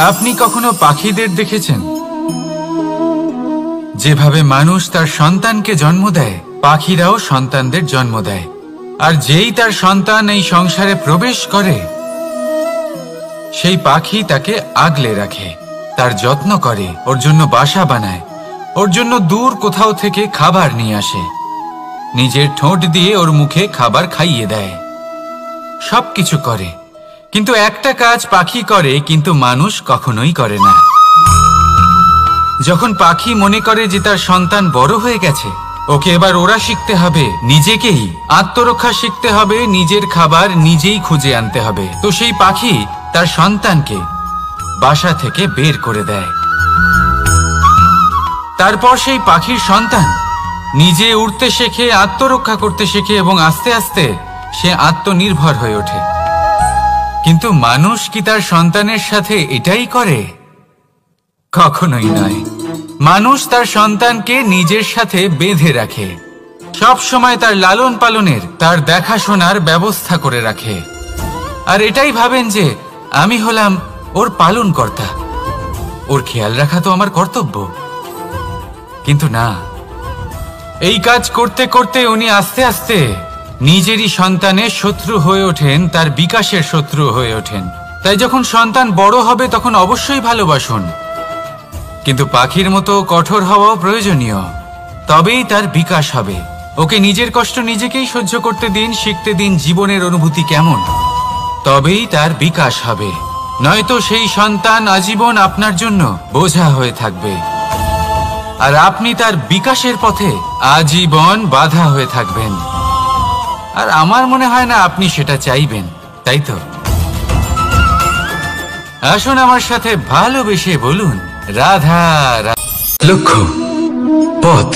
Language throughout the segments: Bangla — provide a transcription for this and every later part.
আপনি কখনো পাখিদের দেখেছেন? যেভাবে মানুষ তার সন্তানকে জন্ম দেয়, পাখিরাও সন্তানদের জন্ম দেয়। আর যেই তার সন্তান এই সংসারে প্রবেশ করে, সেই পাখি তাকে আগলে রাখে, তার যত্ন করে, ওর জন্য বাসা বানায়, ওর জন্য দূর কোথাও থেকে খাবার নিয়ে আসে, নিজের ঠোঁট দিয়ে ওর মুখে খাবার খাইয়ে দেয়, সবকিছু করে। কিন্তু একটা কাজ পাখি করে, কিন্তু মানুষ কখনোই করে না। যখন পাখি মনে করে যে তার সন্তান বড় হয়ে গেছে, ওকে এবার ওরা শিখতে হবে, নিজেকেই আত্মরক্ষা শিখতে হবে, নিজের খাবার নিজেই খুঁজে আনতে হবে, তো সেই পাখি তার সন্তানকে বাসা থেকে বের করে দেয়। তারপর সেই পাখির সন্তান নিজে উড়তে শেখে, আত্মরক্ষা করতে শেখে এবং আস্তে আস্তে সে আত্মনির্ভর হয়ে ওঠে। কিন্তু মানুষ কি তার সন্তানের সাথে এটাই করে? কখনোই নয়। মানুষ তার সন্তানকে নিজের সাথে বেঁধে রাখে, সব সময় তার লালন পালনের, তার দেখাশোনার ব্যবস্থা করে রাখে, আর এটাই ভাবেন যে আমি হলাম ওর পালনকর্তা, ওর খেয়াল রাখা তো আমার কর্তব্য। কিন্তু না, এই কাজ করতে করতে উনি আস্তে আস্তে নিজেরই সন্তানের শত্রু হয়ে ওঠেন, তার বিকাশের শত্রু হয়ে ওঠেন। তাই যখন সন্তান বড় হবে তখন অবশ্যই ভালোবাসুন, কিন্তু পাখির মতো কঠোর হওয়াও প্রয়োজনীয়, তবেই তার বিকাশ হবে। ওকে নিজের কষ্ট নিজেকেই সহ্য করতে দিন, শিখতে দিন জীবনের অনুভূতি কেমন, তবেই তার বিকাশ হবে। নয়তো সেই সন্তান আজীবন আপনার জন্য বোঝা হয়ে থাকবে, আর আপনি তার বিকাশের পথে আজীবন বাধা হয়ে থাকবেন। আর আমার মনে হয় না আপনি সেটা চাইবেন, তাই তো? আসুন আমার সাথে ভালোবেসে বলুন রাধা রাধা। লক্ষ্য, পথ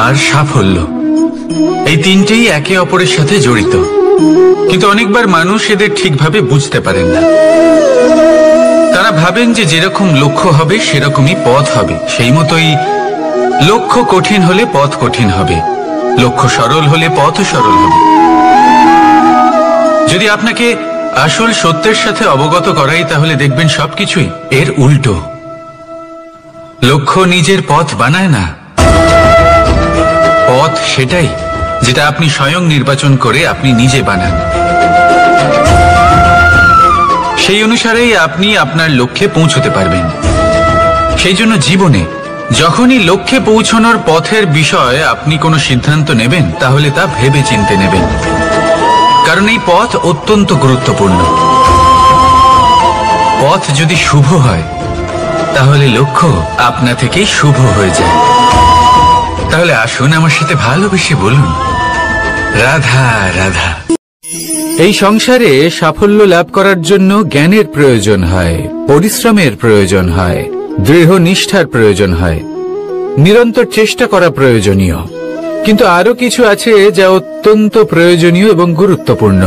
আর সাফল্য, এই তিনটেই একে অপরের সাথে জড়িত, কিন্তু অনেকবার মানুষ এদের ঠিকভাবে বুঝতে পারেন না। তারা ভাবেন যে যেরকম লক্ষ্য হবে সেরকমই পথ হবে, সেই মতোই লক্ষ্য কঠিন হলে পথ কঠিন হবে, লক্ষ্য সরল হলে পথও সরল হবে। যদি আপনাকে আসল সত্যের সাথে অবগত করাই, তাহলে দেখবেন সবকিছুই এর উল্টো। লক্ষ্য নিজের পথ বানায় না, পথ সেটাই যেটা আপনি স্বয়ং নির্বাচন করে আপনি নিজে বানান। সেই অনুসারেই আপনি আপনার লক্ষ্যে পৌঁছতে পারবেন। সেই জন্য জীবনে যখনই লক্ষ্যে পৌঁছানোর পথের বিষয়ে আপনি কোনো সিদ্ধান্ত নেবেন, তাহলে তা ভেবে চিন্তে নেবেন, কারণ এই পথ অত্যন্ত গুরুত্বপূর্ণ। পথ যদি শুভ হয়, তাহলে লক্ষ্য আপনা থেকেই শুভ হয়ে যায়। তাহলে আসুন আমার সাথে ভালোবেসে বলুন রাধা রাধা। এই সংসারে সাফল্য লাভ করার জন্য জ্ঞানের প্রয়োজন হয়, পরিশ্রমের প্রয়োজন হয়, দৃঢ় নিষ্ঠার প্রয়োজন হয়, নিরন্তর চেষ্টা করা প্রয়োজনীয়। কিন্তু আরো কিছু আছে যা অত্যন্ত প্রয়োজনীয় এবং গুরুত্বপূর্ণ,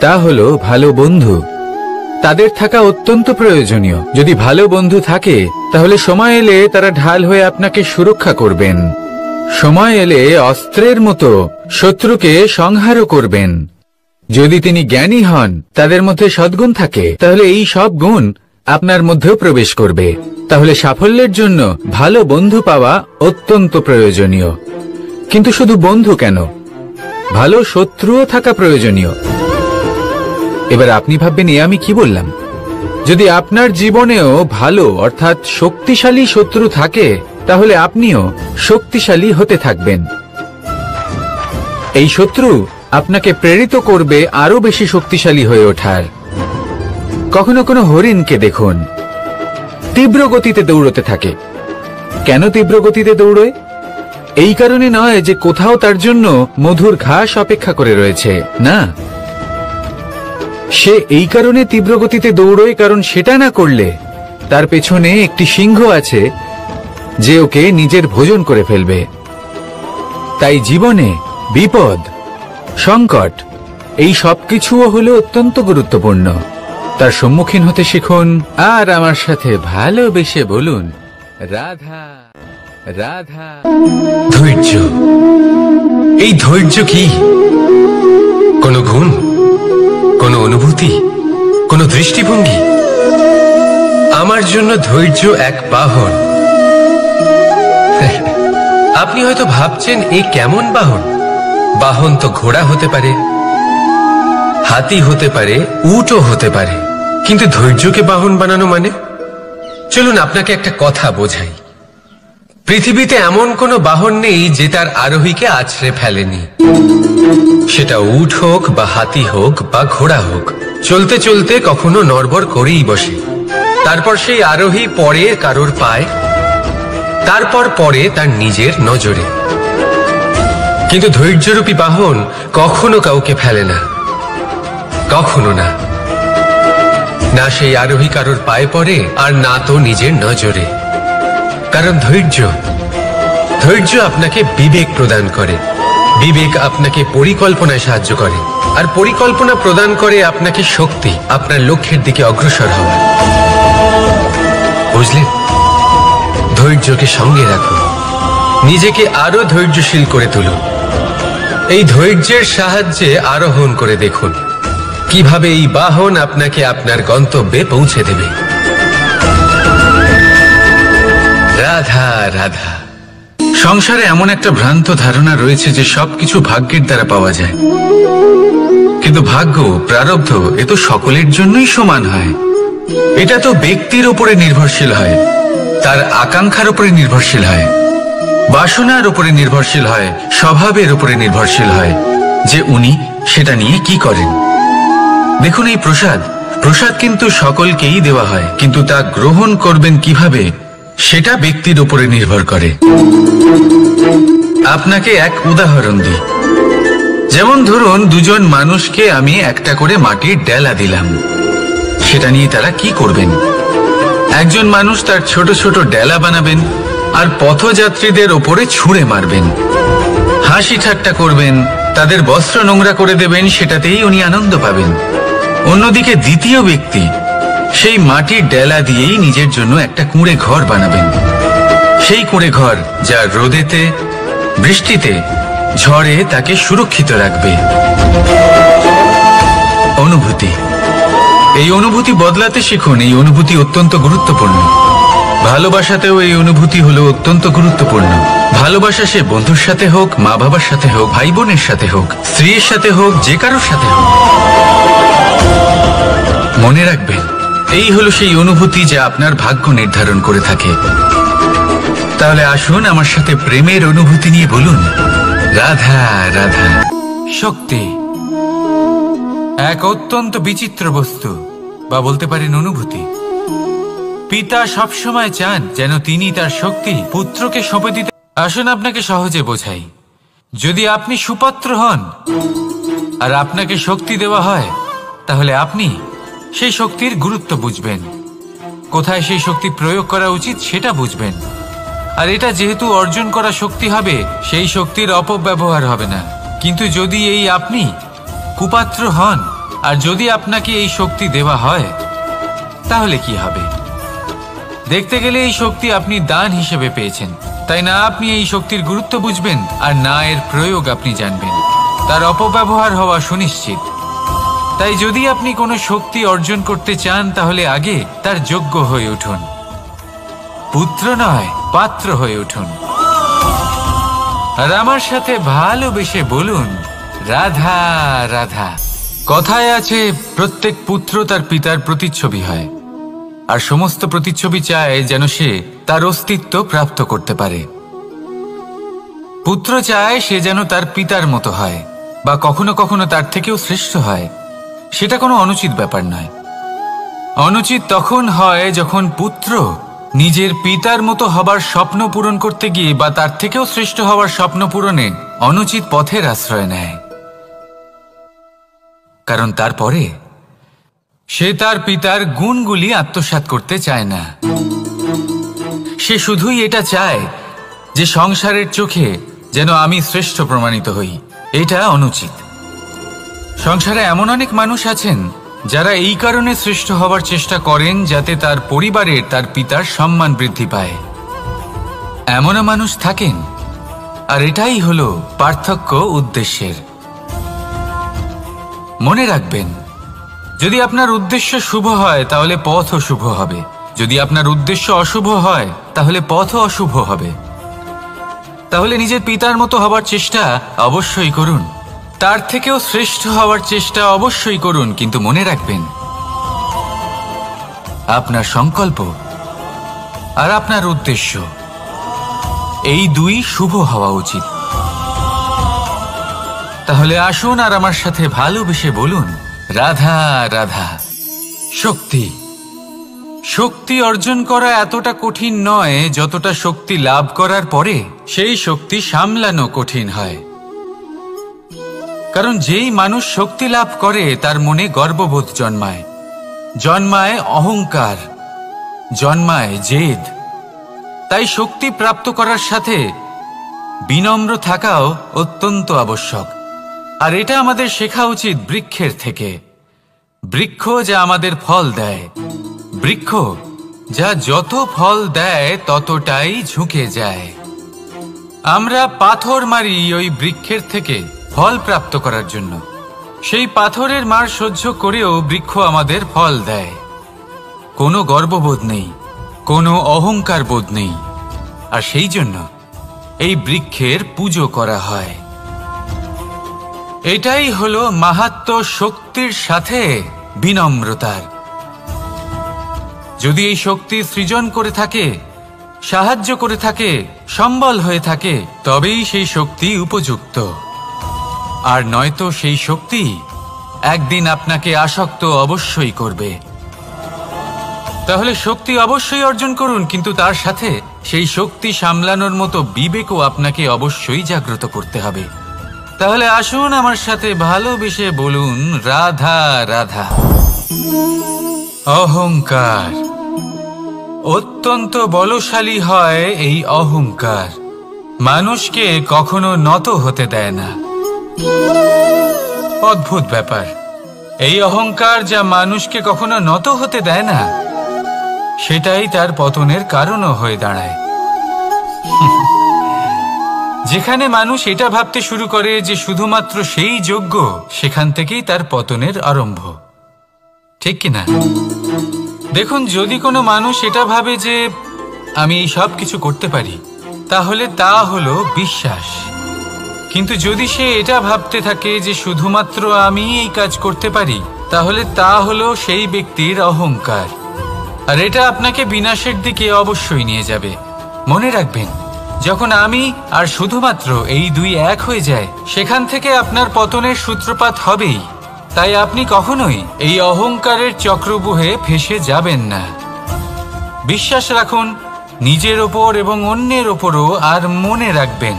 তা হলো ভালো বন্ধু। তাদের থাকা অত্যন্ত প্রয়োজনীয়। যদি ভালো বন্ধু থাকে, তাহলে সময় এলে তারা ঢাল হয়ে আপনাকে সুরক্ষা করবেন, সময় এলে অস্ত্রের মতো শত্রুকে সংহারও করবেন। যদি তিনি জ্ঞানী হন, তাদের মধ্যে সদ্গুণ থাকে, তাহলে এই সব গুণ আপনার মধ্যেও প্রবেশ করবে। তাহলে সাফল্যের জন্য ভালো বন্ধু পাওয়া অত্যন্ত প্রয়োজনীয়। কিন্তু শুধু বন্ধু কেন, ভালো শত্রুও থাকা প্রয়োজনীয়। এবার আপনি ভাববেন, আমি কি বললাম? যদি আপনার জীবনেও ভালো অর্থাৎ শক্তিশালী শত্রু থাকে, তাহলে আপনিও শক্তিশালী হতে থাকবেন। এই শত্রু আপনাকে প্রেরিত করবে আরো বেশি শক্তিশালী হয়ে ওঠার। কখনো কোনো হরিণকে দেখুন, তীব্র গতিতে দৌড়তে থাকে। কেন তীব্র গতিতে দৌড়য়? এই কারণে নয় যে কোথাও তার জন্য মধুর ঘাস অপেক্ষা করে রয়েছে, না, সে এই কারণে তীব্র গতিতে দৌড়য় কারণ সেটা না করলে তার পেছনে একটি সিংহ আছে যে ওকে নিজের ভোজন করে ফেলবে। তাই জীবনে বিপদ, সংকট, এই সবকিছুও হলো অত্যন্ত গুরুত্বপূর্ণ। তার সম্মুখীন হতে শিখুন আর আমার সাথে ভালোবেসে বলুন রাধা রাধা। ধৈর্য, এই ধৈর্য কি কোনো গুণ, কোনো অনুভূতি, কোনো দৃষ্টিভঙ্গি? জন্য ধৈর্য এক বাহন। আপনি হয়তো ভাবছেন এ কেমন বাহন? বাহন তো ঘোড়া হতে পারে, হাতি হতে পারে, উটও হতে পারে, কিন্তু ধৈর্যকে বাহন বানানো মানে? চলুন আপনাকে একটা কথা বোঝাই। পৃথিবীতে এমন কোনো বাহন নেই যে তার আরোহীকে আছড়ে ফেলেনি। সেটা উট হোক বা হাতি হোক বা ঘোড়া হোক, চলতে চলতে কখনো নড়বড় করেই বসে। তারপর সেই আরোহী পড়ে কারোর পায়, তারপর পড়ে তার নিজের নজরে। কিন্তু ধৈর্যরূপী বাহন কখনো কাউকে ফেলে না, কখনো না। না সেই আরোহী কারোর পায়ে পড়ে, আর না তো নিজের নজরে। কারণ ধৈর্য আপনাকে বিবেক প্রদান করে, বিবেক আপনাকে পরিকল্পনায় সাহায্য করে, আর পরিকল্পনা প্রদান করে আপনাকে শক্তি, আপনার লক্ষ্যের দিকে অগ্রসর হওয়ার। বুঝলেন? ধৈর্যকে সঙ্গে রাখুন, নিজেকে আরো ধৈর্যশীল করে তুলুন। এই ধৈর্যের সাহায্যে আরোহণ করে দেখুন কিভাবে এই বাহন আপনাকে আপনার গন্তব্যে পৌঁছে দেবে। রাধা রাধা। সংসারে এমন একটা ভ্রান্ত ধারণা রয়েছে যে সবকিছু ভাগ্যের দ্বারা পাওয়া যায়, কিন্তু ভাগ্য, প্রারব্ধ এ তো সকলের জন্যই সমান হয়। এটা তো ব্যক্তির উপরে নির্ভরশীল হয়, তার আকাঙ্ক্ষার উপরে নির্ভরশীল হয়, বাসনার উপরে নির্ভরশীল হয়, স্বভাবের উপরে নির্ভরশীল হয় যে উনি সেটা নিয়ে কি করেন। দেখুন, এই প্রসাদ কিন্তু সকলকেই দেওয়া হয়, কিন্তু তা গ্রহণ করবেন কিভাবে সেটা ব্যক্তির উপরে নির্ভর করে। আপনাকে এক উদাহরণ দিই। যেমন ধরুন, দুজন মানুষকে আমি একটা করে মাটির ডেলা দিলাম, সেটা নিয়ে তারা কি করবেন? একজন মানুষ তার ছোট ছোট ডেলা বানাবেন আর পথযাত্রীদের ওপরে ছুঁড়ে মারবেন, হাসি ঠাট্টা করবেন, তাদের বস্ত্র নোংরা করে দেবেন, সেটাতেই উনি আনন্দ পাবেন। অন্যদিকে দ্বিতীয় ব্যক্তি সেই মাটির ডেলা দিয়েই নিজের জন্য একটা কুঁড়ে ঘর বানাবেন। সেই কুঁড়ে ঘর যা রোদেতে, বৃষ্টিতে, ঝড়ে তাকে সুরক্ষিত রাখবে। অনুভূতি, এই অনুভূতি বদলাতে শিখুন। এই অনুভূতি অত্যন্ত গুরুত্বপূর্ণ। ভালোবাসাতেও এই অনুভূতি হলো অত্যন্ত গুরুত্বপূর্ণ। ভালোবাসা সে বন্ধুর সাথে হোক, মা বাবার সাথে হোক, ভাই বোনের সাথে হোক, স্ত্রীর সাথে হোক, যে কারোর সাথে হোক। মনে রাখবেন, এই হলো সেই অনুভূতি যা আপনার ভাগ্য নির্ধারণ করে থাকে। তাহলে আসুন আমার সাথে প্রেমের অনুভূতি নিয়ে বলুন, রাধা রাধা। শক্তি এক অত্যন্ত বিচিত্র বস্তু, বা বলতে পারেন অনুভূতি। পিতা সবসময় চান যেন তিনি তার শক্তি পুত্রকে সঁপে দিতে। আসুন আপনাকে সহজে বোঝাই। যদি আপনি সুপাত্র হন আর আপনাকে শক্তি দেওয়া হয়, তাহলে আপনি সেই শক্তির গুরুত্ব বুঝবেন, কোথায় সেই শক্তি প্রয়োগ করা উচিত সেটা বুঝবেন। আর এটা যেহেতু অর্জন করা শক্তি হবে, সেই শক্তির অপব্যবহার হবে না। কিন্তু যদি এই আপনি কুপাত্র হন আর যদি আপনাকে এই শক্তি দেওয়া হয়, তাহলে কি হবে? দেখতে গেলে এই শক্তি আপনি দান হিসেবে পেয়েছেন, তাই না আপনি এই শক্তির গুরুত্ব বুঝবেন আর না এর প্রয়োগ আপনি জানবেন। তার অপব্যবহার হওয়া সুনিশ্চিত। তাই যদি আপনি কোনো শক্তি অর্জন করতে চান, তাহলে আগে তার যোগ্য হয়ে উঠুন। পুত্র নয়, পাত্র হয়ে উঠুন। আর আমার সাথে ভালোবেসে বলুন, রাধা রাধা। কথায় আছে, প্রত্যেক পুত্র তার পিতার প্রতিচ্ছবি হয়, আর সমস্ত প্রতিচ্ছবি চায় যেন সে তার অস্তিত্ব প্রাপ্ত করতে পারে। পুত্র চায় সে যেন তার পিতার মতো হয়, বা কখনো কখনো তার থেকেও শ্রেষ্ঠ হয়। সেটা কোনো অনুচিত ব্যাপার নয়। অনুচিত তখন হয় যখন পুত্র নিজের পিতার মতো হবার স্বপ্ন পূরণ করতে গিয়ে বা তার থেকেও শ্রেষ্ঠ হওয়ার স্বপ্ন পূরণে অনুচিত পথের আশ্রয় নেয়। কারণ তারপরে সে তার পিতার গুণগুলি আত্মসাৎ করতে চায় না। সে শুধুই এটা চায় যে সংসারের চোখে যেন আমি শ্রেষ্ঠ প্রমাণিত হই। এটা অনুচিত। সংসারে এমন অনেক মানুষ আছেন যারা এই কারণে শ্রেষ্ঠ হবার চেষ্টা করেন যাতে তার পরিবারের, তার পিতার সম্মান বৃদ্ধি পায়। এমনও মানুষ থাকেন, আর এটাই হলো পার্থক্য উদ্দেশ্যের। মনে রাখবেন, যদি আপনার উদ্দেশ্য শুভ হয় তাহলে পথও শুভ হবে। যদি আপনার উদ্দেশ্য অশুভ হয় তাহলে পথও অশুভ হবে। তাহলে নিজের পিতার মতো হবার চেষ্টা অবশ্যই করুন, তার থেকেও শ্রেষ্ঠ হওয়ার চেষ্টা অবশ্যই করুন, কিন্তু মনে রাখবেন আপনার সংকল্প আর আপনার উদ্দেশ্য এই দুই শুভ হওয়া উচিত। তাহলে আসুন আর আমার সাথে ভালোবেসে বলুন, রাধা রাধা। শক্তি শক্তি অর্জন করা এতটা কঠিন নয় যতটা শক্তি লাভ করার পরে সেই শক্তি সামলানো কঠিন হয়। কারণ যেই মানুষ শক্তি লাভ করে তার মনে গর্ববোধ জন্মায়, জন্মায় অহংকার, জন্মায় জেদ। তাই শক্তি প্রাপ্ত করার সাথে বিনম্র থাকাও অত্যন্ত আবশ্যক। আর এটা আমাদের শেখা উচিত বৃক্ষের থেকে। বৃক্ষ যা আমাদের ফল দেয়, বৃক্ষ যা যত ফল দেয় ততটাই ঝুঁকে যায়। আমরা পাথর মারি ওই বৃক্ষের থেকে ফল প্রাপ্ত করার জন্য। সেই পাথরের মার সহ্য করেও বৃক্ষ আমাদের ফল দেয়। কোনো গর্ববোধ নেই, কোনো অহংকার বোধ নেই, আর সেই জন্য এই বৃক্ষের পুজো করা হয়। এটাই হলো মাহাত্ম্য শক্তির সাথে বিনম্রতার। যদি এই শক্তি সৃজন করে থাকে, সাহায্য করে থাকে, সম্বল হয়ে থাকে, তবেই সেই শক্তি উপযুক্ত। আর নয়তো সেই শক্তি একদিন আপনাকে আসক্ত অবশ্যই করবে। তাহলে শক্তি অবশ্যই অর্জন করুন, কিন্তু তার সাথে সেই শক্তি সামলানোর মতো বিবেকও আপনাকে অবশ্যই জাগ্রত করতে হবে। তাহলে আসুন আমার সাথে ভালোবেসে বলুন, রাধা রাধা। অহংকার অত্যন্ত বলশালী হয়। এই অহংকার মানুষকে কখনো নত হতে দেয় না। অদ্ভুত ব্যাপার, এই অহংকার যা মানুষকে কখনো নত হতে দেয় না, সেটাই তার পতনের কারণও হয়ে দাঁড়ায়। যেখানে মানুষ এটা ভাবতে শুরু করে যে শুধুমাত্র সেই যোগ্য, সেখান থেকেই তার পতনের আরম্ভ। ঠিক কিনা? দেখুন, যদি কোনো মানুষ এটা ভাবে যে আমি এই সব কিছু করতে পারি, তাহলে তা হলো বিশ্বাস। কিন্তু যদি সে এটা ভাবতে থাকে যে শুধুমাত্র আমি এই কাজ করতে পারি, তাহলে তা হলো সেই ব্যক্তির অহংকার। আর এটা আপনাকে বিনাশের দিকে অবশ্যই নিয়ে যাবে। মনে রাখবেন, যখন আমি আর শুধুমাত্র এই দুই এক হয়ে যায়, সেখান থেকে আপনার পতনের সূত্রপাত হবেই। তাই আপনি কখনোই এই অহংকারের চক্রব্যূহে ফেঁসে যাবেন না। বিশ্বাস রাখুন নিজের ওপর এবং অন্যের ওপরও। আর মনে রাখবেন,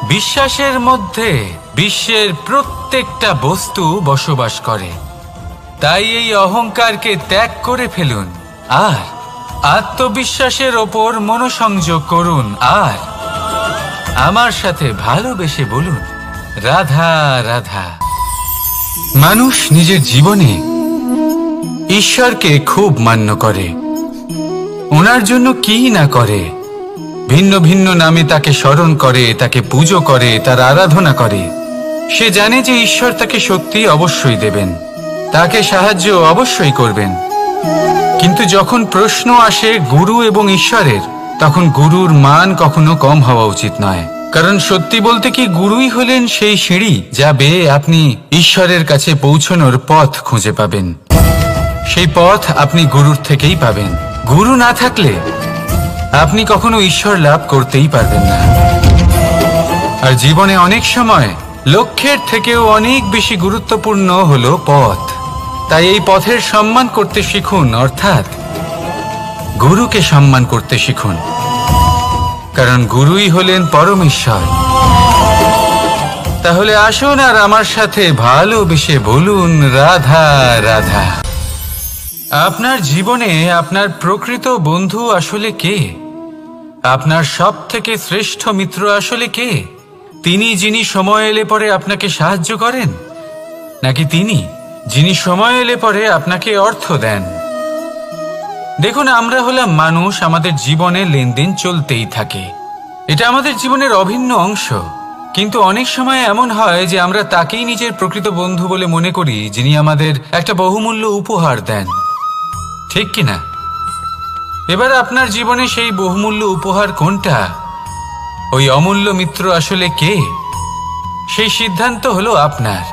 বিশ্বাসের মধ্যে বিশ্বের প্রত্যেকটা বস্তু বসবাস করে। তাই এই অহংকারকে ত্যাগ করে ফেলুন আর আত্মবিশ্বাসের ওপর মনোসংযোগ করুন। আর আমার সাথে ভালোবেসে বলুন, রাধা রাধা। মানুষ নিজের জীবনে ঈশ্বরকে খুব মান্য করে, ওনার জন্য কি না করে। ভিন্ন ভিন্ন নামে তাকে স্মরণ করে, তাকে পুজো করে, তার আরাধনা করে। সে জানে যে ঈশ্বর তাকে শক্তি অবশ্যই দেবেন, তাকে সাহায্য অবশ্যই করবেন। কিন্তু যখন প্রশ্ন আসে গুরু এবং ঈশ্বরের, তখন গুরুর মান কখনো কম হওয়া উচিত নয়। কারণ সত্যি বলতে কি, গুরুই হলেন সেই সিঁড়ি যা বেয়ে আপনি ঈশ্বরের কাছে পৌঁছানোর পথ খুঁজে পাবেন। সেই পথ আপনি গুরুর থেকেই পাবেন। গুরু না থাকলে আপনি কখনো ঈশ্বর লাভ করতেই পারবেন না। আর জীবনে অনেক সময় লক্ষ্যের থেকেও অনেক বেশি গুরুত্বপূর্ণ হলো পথ। তাই এই পথের সম্মান করতে শিখুন, অর্থাৎ গুরুকে সম্মান করতে শিখুন। কারণ গুরুই হলেন পরমেশ্বর। তাহলে আসুন আর আমার সাথে ভালোবেসে বলুন, রাধা রাধা। আপনার জীবনে আপনার প্রকৃত বন্ধু আসলে কে? আপনার সব থেকে শ্রেষ্ঠ মিত্র আসলে কে? তিনি যিনি সময় এলে পরে আপনাকে সাহায্য করেন, নাকি তিনি যিনি সময় এলে পরে আপনাকে অর্থ দেন? দেখুন, আমরা হলাম মানুষ, আমাদের জীবনে লেনদেন চলতেই থাকে। এটা আমাদের জীবনের অভিন্ন অংশ। কিন্তু অনেক সময় এমন হয় যে আমরা তাকেই নিজের প্রকৃত বন্ধু বলে মনে করি, যিনি আমাদের একটা বহুমূল্য উপহার দেন। ঠিক কিনা? এবার আপনার জীবনে সেই বহুমূল্য উপহার কোনটা, ওই অমূল্য মিত্র আসলে কে, সেই সিদ্ধান্ত হলো আপনার।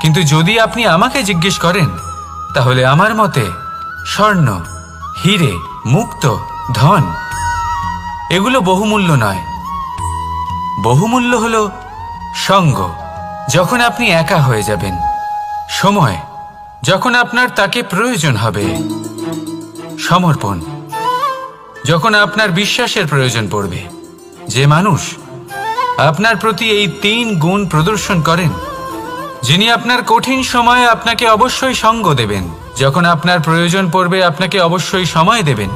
কিন্তু যদি আপনি আমাকে জিজ্ঞেস করেন, তাহলে আমার মতে স্বর্ণ, হিরে, মুক্ত, ধন এগুলো বহুমূল্য নয়। বহুমূল্য হলো সঙ্গ, যখন আপনি একা হয়ে যাবেন, সময়, যখন আপনার তাকে প্রয়োজন হবে, সমর্পণ, যখন আপনার বিশ্বাসের প্রয়োজন পড়বে। যে মানুষ আপনার প্রতি এই 3 গুণ প্রদর্শন করেন, যিনি আপনার কঠিন সময়ে আপনাকে অবশ্যই সঙ্গ দেবেন, যখন আপনার প্রয়োজন পড়বে আপনাকে অবশ্যই সময় দেবেন,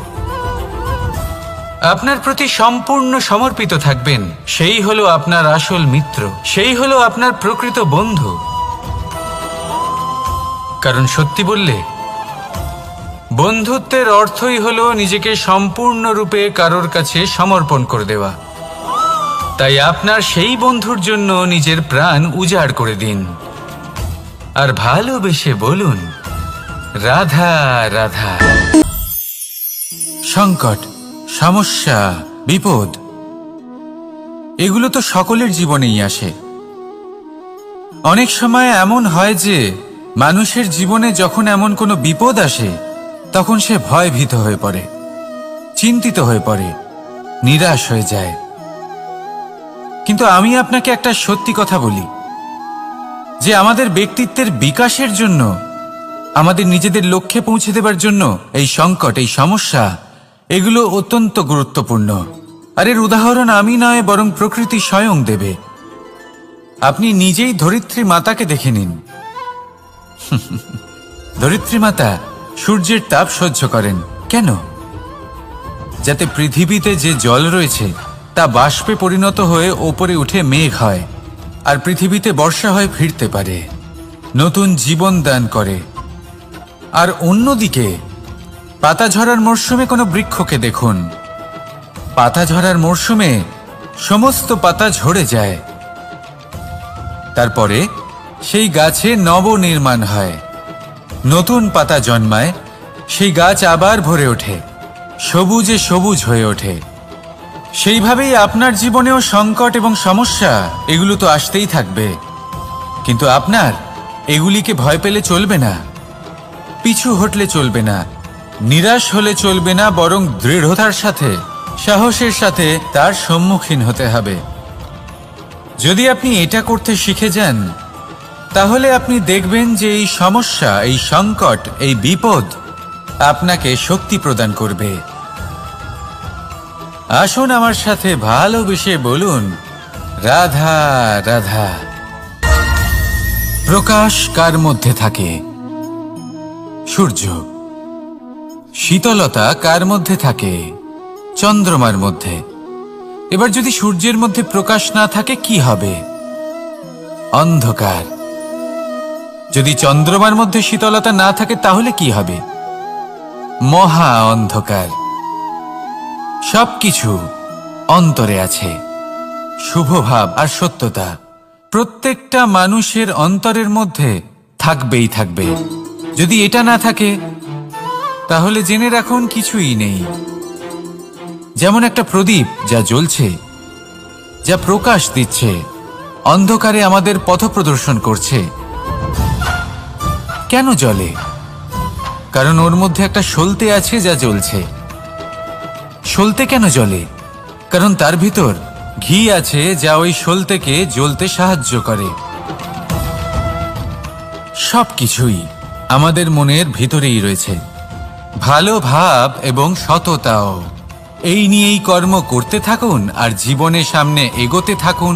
আপনার প্রতি সম্পূর্ণ সমর্পিত থাকবেন, সেই হলো আপনার আসল মিত্র, সেই হলো আপনার প্রকৃত বন্ধু। কারণ সত্যি বললে বন্ধুত্বের অর্থই হলো নিজেকে সম্পূর্ণরূপে কারোর কাছে সমর্পণ করে দেওয়া। তাই আপনার সেই বন্ধুর জন্য নিজের প্রাণ উজাড় করে দিন আর ভালোবেসে বলুন, রাধা রাধা। সংকট, সমস্যা, বিপদ এগুলো তো সকলের জীবনেই আসে। অনেক সময় এমন হয় যে মানুষের জীবনে যখন এমন কোনো বিপদ আসে, তখন সে ভয়ভীত হয়ে পড়ে, চিন্তিত হয়ে পড়ে, নিরাশ হয়ে যায়। কিন্তু আমি আপনাকে একটা সত্যি কথা বলি, যে আমাদের ব্যক্তিত্বের বিকাশের জন্য, আমাদের নিজেদের লক্ষ্যে পৌঁছে দেবার জন্য এই সংকট, এই সমস্যা এগুলো অত্যন্ত গুরুত্বপূর্ণ। আর এর উদাহরণ আমি নয়, বরং প্রকৃতি স্বয়ং দেবে। আপনি নিজেই ধরিত্রী মাতাকে দেখে নিন। ধরিত্রী মাতা সূর্যের তাপ সহ্য করেন কেন? যাতে পৃথিবীতে যে জল রয়েছে তা বাষ্পে পরিণত হয়ে ওপরে উঠে মেঘ হয়, আর পৃথিবীতে বর্ষা হয়ে ফিরতে পারে, নতুন জীবন দান করে। আর অন্যদিকে পাতা ঝরার মরশুমে কোনো বৃক্ষকে দেখুন, পাতা ঝরার মরশুমে সমস্ত পাতা ঝরে যায়, তারপরে সেই গাছে নবনির্মাণ হয়, নতুন পাতা জন্মায়, সেই গাছ আবার ভরে ওঠে, সবুজে সবুজ হয়ে ওঠে। সেইভাবেই আপনার জীবনেও সংকট এবং সমস্যা এগুলো তো আসতেই থাকবে, কিন্তু আপনার এগুলিকে ভয় পেলে চলবে না, পিছু হটলে চলবে না, নিরাশ হলে চলবে না, বরং দৃঢ়তার সাথে, সাহসের সাথে তার সম্মুখীন হতে হবে। যদি আপনি এটা করতে শিখে যান, তাহলে আপনি দেখবেন যে এই সমস্যা, এই সংকট, এই বিপদ আপনাকে শক্তি প্রদান করবে। আসুন আমার সাথে ভালোবেসে বলুন, রাধা রাধা। প্রকাশ কার মধ্যে থাকে? সূর্য। শীতলতা কার মধ্যে থাকে? চন্দ্রমার মধ্যে। এবার যদি সূর্যের মধ্যে প্রকাশ না থাকে কি হবে? অন্ধকার। যদি চন্দ্রমার মধ্যে শীতলতা না থাকে তাহলে কি হবে? মহা অন্ধকার। সবকিছু অন্তরে আছে, শুভভাব আর সত্যতা প্রত্যেকটা মানুষের অন্তরের মধ্যে থাকবেই থাকবে। যদি এটা না থাকে তাহলে জেনে রাখুন কিছুই নেই। যেমন একটা প্রদীপ যা জ্বলছে, যা প্রকাশ দিচ্ছে, অন্ধকারে আমাদের পথ প্রদর্শন করছে। কেন জ্বলে? কারণ ওর মধ্যে একটা সলতে আছে যা জ্বলছে। সলতে কেন জ্বলে? কারণ তার ভিতর ঘি আছে যা ওই সলতেকে জ্বলতে সাহায্য করে। সবকিছুই আমাদের মনের ভিতরেই রয়েছে, ভালো ভাব এবং সততাও। এই নিয়েই কর্ম করতে থাকুন আর জীবনে সামনে এগোতে থাকুন।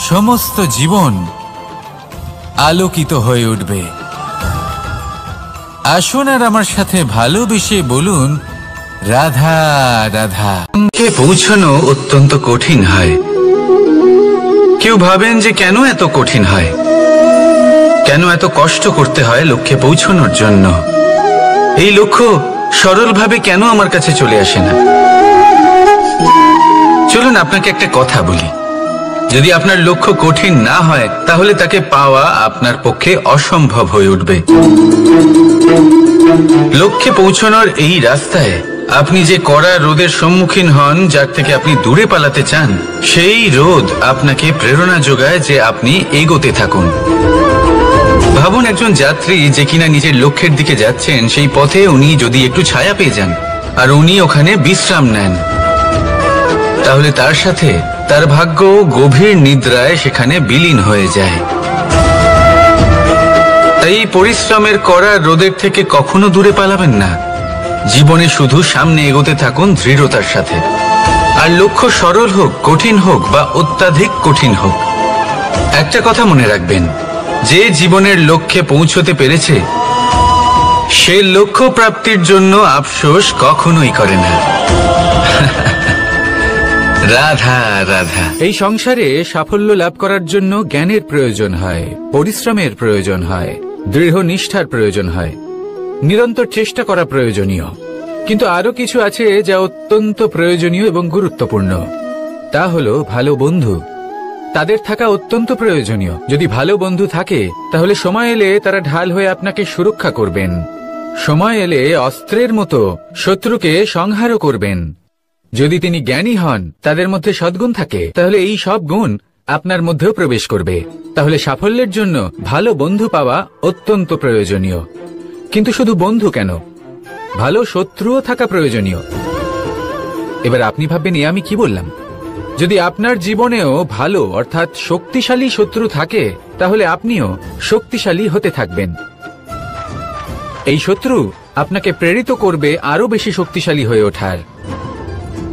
সমস্ত জীবন আলোকিত হয়ে উঠবে। আসুন আর আমার সাথে ভালোবেসে বলুন, রাধা রাধা। কে পৌঁছানো অত্যন্ত কঠিন হয়। কেউ ভাবেন যে কেন এত কঠিন হয়, কেন এত কষ্ট করতে হয় লক্ষ্যে পৌঁছানোর জন্য। এই লক্ষ্য সরলভাবে কেন আমার কাছে চলে আসে না? চলুন আপনাকে একটা কথা বলি। যদি আপনার লক্ষ্য কঠিন না হয় তাহলে তাকে পাওয়া আপনার পক্ষে অসম্ভব হয়ে উঠবে। লক্ষ্যে পৌঁছানোর এই রাস্তায় আপনি যে কড়া রোদের সম্মুখীন হন, যার থেকে আপনি দূরে পালাতে চান, সেই রোদ আপনাকে প্রেরণা যোগায় যে আপনি এগোতে থাকুন। ভাবুন একজন যাত্রী যে কিনা নিজের লক্ষ্যের দিকে যাচ্ছেন, সেই পথে উনি যদি একটু ছায়া পেয়ে যান আর উনি ওখানে বিশ্রাম নেন, তাহলে তার সাথে তার ভাগ্য গভীর নিদ্রায় সেখানে বিলীন হয়ে যায়। তাই পরিশ্রমের করা রোদের থেকে কখনো দূরে পালাবেন না। জীবনে শুধু সামনে এগোতে থাকুন দৃঢ়তার সাথে। আর লক্ষ্য সরল হোক, কঠিন হোক বা অত্যাধিক কঠিন হোক, একটা কথা মনে রাখবেন, যে জীবনের লক্ষ্যে পৌঁছতে পেরেছে সে লক্ষ্য প্রাপ্তির জন্য আফসোস কখনোই করে না। রাধা রাধা। এই সংসারে সাফল্য লাভ করার জন্য জ্ঞানের প্রয়োজন হয়, পরিশ্রমের প্রয়োজন হয়, দৃঢ় নিষ্ঠার প্রয়োজন হয়, নিরন্তর চেষ্টা করা প্রয়োজনীয়। কিন্তু আরো কিছু আছে যা অত্যন্ত প্রয়োজনীয় এবং গুরুত্বপূর্ণ। তা হলো ভালো বন্ধু। তাদের থাকা অত্যন্ত প্রয়োজনীয়। যদি ভালো বন্ধু থাকে তাহলে সময় এলে তারা ঢাল হয়ে আপনাকে সুরক্ষা করবেন। সময় এলে অস্ত্রের মতো শত্রুকে সংহারও করবেন। যদি তিনি জ্ঞানী হন, তাদের মধ্যে সদ্গুণ থাকে, তাহলে এই সব গুণ আপনার মধ্যেও প্রবেশ করবে। তাহলে সাফল্যের জন্য ভালো বন্ধু পাওয়া অত্যন্ত প্রয়োজনীয়। কিন্তু শুধু বন্ধু কেন, ভালো শত্রুও থাকা প্রয়োজনীয়। এবার আপনি ভাববেন, আমি কি বললাম? যদি আপনার জীবনেও ভালো অর্থাৎ শক্তিশালী শত্রু থাকে, তাহলে আপনিও শক্তিশালী হতে থাকবেন। এই শত্রু আপনাকে প্রেরিত করবে আরো বেশি শক্তিশালী হয়ে ওঠার।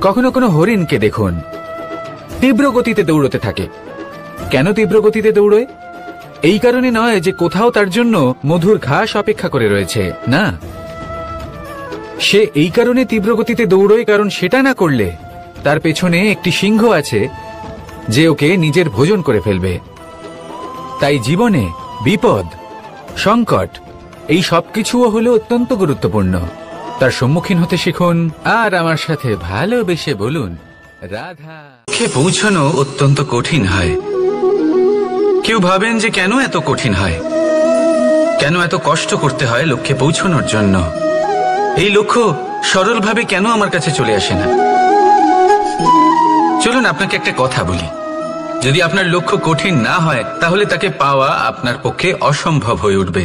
কখনো কোনো হরিণকে দেখুন, তীব্র গতিতে দৌড়তে থাকে। কেন তীব্র গতিতে দৌড়য়? এই কারণে নয় যে কোথাও তার জন্য মধুর ঘাস অপেক্ষা করে রয়েছে, না। সে এই কারণে তীব্র গতিতে দৌড়য় কারণ সেটা না করলে তার পেছনে একটি সিংহ আছে যে ওকে নিজের ভোজন করে ফেলবে। তাই জীবনে বিপদ, সংকট, এই সবকিছুও হলো অত্যন্ত গুরুত্বপূর্ণ। তার সম্মুখীন হতে শিখুন আর আমার সাথে ভালোবেসে বলুন, রাধা। লক্ষ্যে পৌঁছানো অত্যন্ত কঠিন হয়। কেউ ভাবেন যে কেন এত কঠিন হয়, কেন এত কষ্ট করতে হয় লক্ষ্যে পৌঁছানোর জন্য। এই লক্ষ্য সরলভাবে কেন আমার কাছে চলে আসে না? চলুন আপনাকে একটা কথা বলি, যদি আপনার লক্ষ্য কঠিন না হয় তাহলে তাকে পাওয়া আপনার পক্ষে অসম্ভব হয়ে উঠবে।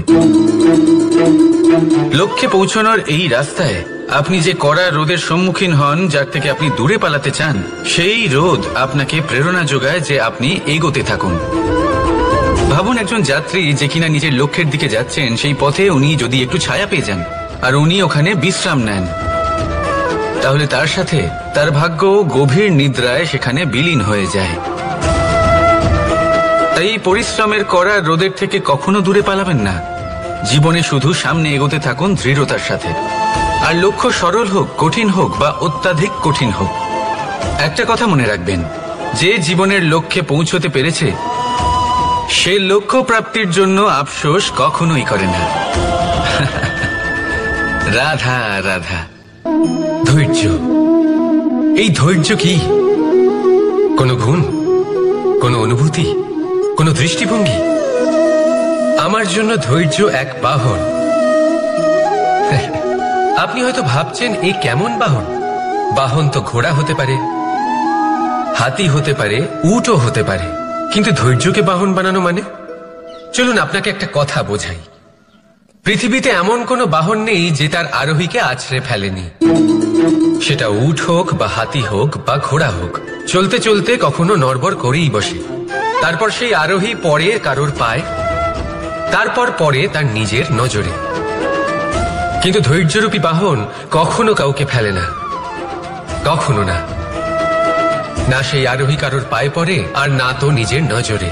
লক্ষ্যে পৌঁছানোর এই রাস্তায় আপনি যে কড়া রোদের সম্মুখীন হন, যার থেকে আপনি দূরে পালাতে চান, সেই রোদ আপনাকে প্রেরণা যোগায় যে আপনি এগোতে থাকুন। ভাবুন একজন যাত্রী যে কিনা নিজের লক্ষ্যের দিকে যাচ্ছেন, সেই পথে উনি যদি একটু ছায়া পেয়ে যান আর উনি ওখানে বিশ্রাম নেন, তাহলে তার সাথে তার ভাগ্য গভীর নিদ্রায় সেখানে বিলীন হয়ে যায়। তাই পরিশ্রমের করা রোদের থেকে কখনো দূরে পালাবেন না। জীবনে শুধু সামনে এগোতে থাকুন দৃঢ়তার সাথে। আর লক্ষ্য সরল হোক, কঠিন হোক বা অত্যাধিক কঠিন হোক, একটা কথা মনে রাখবেন, যে জীবনের লক্ষ্যে পৌঁছতে পেরেছে সে লক্ষ্য প্রাপ্তির জন্য আফসোস কখনোই করে না। রাধা রাধা। ধৈর্য, এই ধৈর্য কি কোনো গুণ, কোনো অনুভূতি, কোনো দৃষ্টিভঙ্গি? আমার জন্য ধৈর্য এক বাহন। আপনি হয়তো ভাবছেন, এ কেমন বাহন? বাহন তো ঘোড়া হতে পারে, হাতি হতে পারে, উটও হতে পারে, কিন্তু ধৈর্যকে বাহন বানানো মানে? চলুন আপনাকে একটা কথা বোঝাই। পৃথিবীতে এমন কোনো বাহন নেই যে তার আরোহীকে আছড়ে ফেলেনি। সেটা উট হোক বা হাতি হোক বা ঘোড়া হোক, চলতে চলতে কখনো নড়বড় করেই বসে। তারপর সেই আরোহী পড়ে কারোর পায়, তারপর পড়ে তার নিজের নজরে। কিন্তু ধৈর্যরূপী বাহন কখনো কাউকে ফেলে না, কখনো না। না সেই আরোহী কারোর পায়ে পড়ে আর না তো নিজের নজরে।